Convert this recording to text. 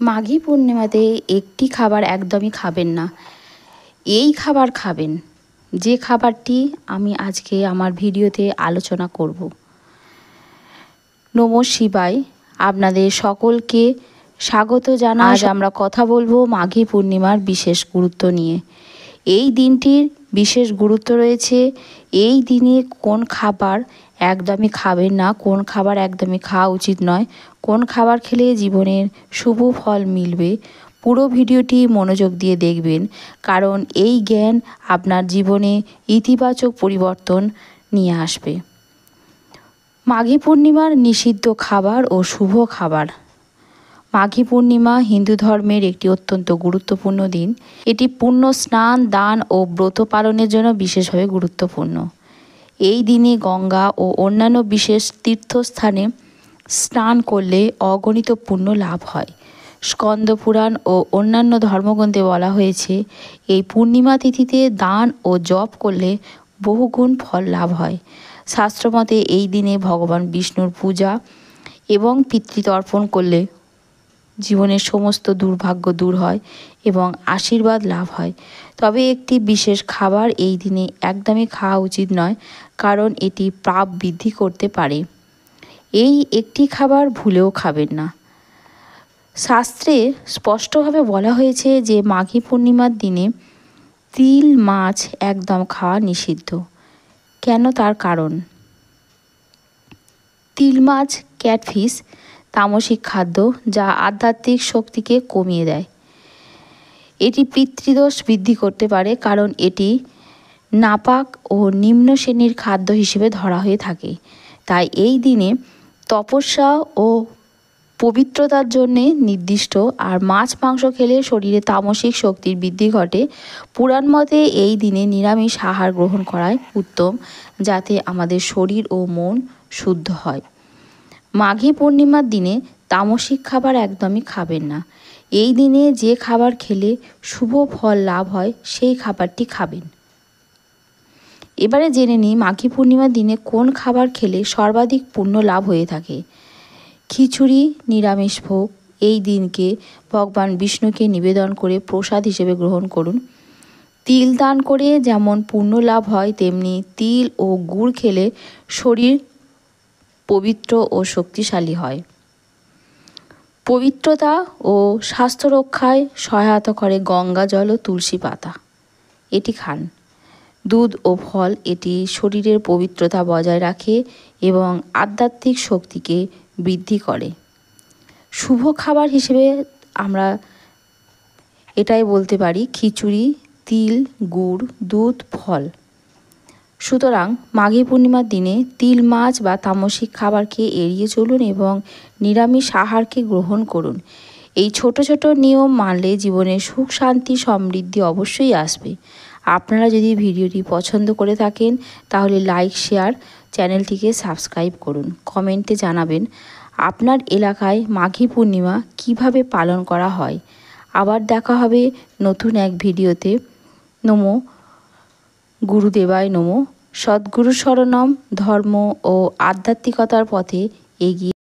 মাঘী পূর্ণিমাতে একটি খাবার একদমই খাবেন না। এই খাবার খাবেন, যে খাবারটি আমি আজকে আমার ভিডিওতে আলোচনা করব। নমঃ শিবায়, আপনাদের সকলকে স্বাগত জানাই। আজ আমরা কথা বলবো মাঘী পূর্ণিমার বিশেষ গুরুত্ব নিয়ে। এই দিনটির বিশেষ গুরুত্ব রয়েছে। এই দিনে কোন খাবার একদমই খাবেন না, কোন খাবার একদমই খাওয়া উচিত নয়, কোন খাবার খেলে জীবনের শুভ ফল মিলবে। পুরো ভিডিওটি মনোযোগ দিয়ে দেখবেন, কারণ এই জ্ঞান আপনার জীবনে ইতিবাচক পরিবর্তন নিয়ে আসবে। মাঘী পূর্ণিমার নিষিদ্ধ খাবার ও শুভ খাবার। মাঘী পূর্ণিমা হিন্দু ধর্মের একটি অত্যন্ত গুরুত্বপূর্ণ দিন। এটি পুণ্য স্নান, দান ও ব্রত পালনের জন্য বিশেষভাবে গুরুত্বপূর্ণ। এই দিনে গঙ্গা ও অন্যান্য বিশেষ তীর্থস্থানে স্নান করলে অগণিত পুণ্য লাভ হয়। স্কন্দ পুরাণ ও অন্যান্য ধর্মগ্রন্থে বলা হয়েছে, এই পূর্ণিমা তিথিতে দান ও জপ করলে বহুগুণ ফল লাভ হয়। শাস্ত্রমতে এই দিনে ভগবান বিষ্ণুর পূজা এবং পিতৃতর্পণ করলে জীবনের সমস্ত দুর্ভাগ্য দূর হয় এবং আশীর্বাদ লাভ হয়। তবে একটি বিশেষ খাবার এই দিনে একদমই খাওয়া উচিত নয়, কারণ এটি পাপ বৃদ্ধি করতে পারে। এই একটি খাবার ভুলেও খাবেন না। শাস্ত্রে স্পষ্টভাবে বলা হয়েছে যে মাঘী পূর্ণিমার দিনে তিল মাছ একদম খাওয়া নিষিদ্ধ। কেন, তার কারণ, তিল মাছ ক্যাটফিশ তামসিক খাদ্য, যা আধ্যাত্মিক শক্তিকে কমিয়ে দেয়। এটি পিতৃদোষ বৃদ্ধি করতে পারে, কারণ এটি নাপাক ও নিম্ন শ্রেণীর খাদ্য হিসেবে ধরা হয়ে থাকে। তাই এই দিনে তপস্যা ও পবিত্রতার জন্যে নির্দিষ্ট। আর মাছ মাংস খেলে শরীরে তামসিক শক্তির বৃদ্ধি ঘটে। পুরাণ মতে এই দিনে নিরামিষ আহার গ্রহণ করাই উত্তম, যাতে আমাদের শরীর ও মন শুদ্ধ হয়। মাঘী পূর্ণিমার দিনে তামসিক খাবার একদমই খাবেন না। এই দিনে যে খাবার খেলে শুভ ফল লাভ হয় সেই খাবারটি খাবেন। এবারে জেনে নিই মাঘী পূর্ণিমার দিনে কোন খাবার খেলে সর্বাধিক পুণ্য লাভ হয়ে থাকে। খিচুড়ি নিরামিষ ভোগ। এই দিনকে ভগবান বিষ্ণুকে নিবেদন করে প্রসাদ হিসেবে গ্রহণ করুন। তিল দান করে যেমন পুণ্য লাভ হয়, তেমনি তিল ও গুড় খেলে শরীর পবিত্র ও শক্তিশালী হয়। পবিত্রতা ও স্বাস্থ্য রক্ষায় সহায়তা করে গঙ্গা জল ও তুলসী পাতা। এটি খান। দুধ ও ফল, এটি শরীরের পবিত্রতা বজায় রাখে এবং আধ্যাত্মিক শক্তিকে বৃদ্ধি করে। শুভ খাবার হিসেবে আমরা এটাই বলতে পারি, খিচুড়ি, তিল, গুড়, দুধ, ফল। সুতরাং মাঘী পূর্ণিমার দিনে তিল মাছ বা তামসিক খাবারকে এড়িয়ে চলুন এবং নিরামিষ আহারকে গ্রহণ করুন। এই ছোট ছোট নিয়ম মানলে জীবনে সুখ, শান্তি, সমৃদ্ধি অবশ্যই আসবে। আপনারা যদি ভিডিওটি পছন্দ করে থাকেন তাহলে লাইক, শেয়ার, চ্যানেলটিকে সাবস্ক্রাইব করুন। কমেন্টে জানাবেন আপনার এলাকায় মাঘী পূর্ণিমা কিভাবে পালন করা হয়। আবার দেখা হবে নতুন এক ভিডিওতে। নমো গুরুদেবায় নমঃ। সদ্গুরু শরণম। ধর্ম ও আধ্যাত্মিকতার পথে এগিয়ে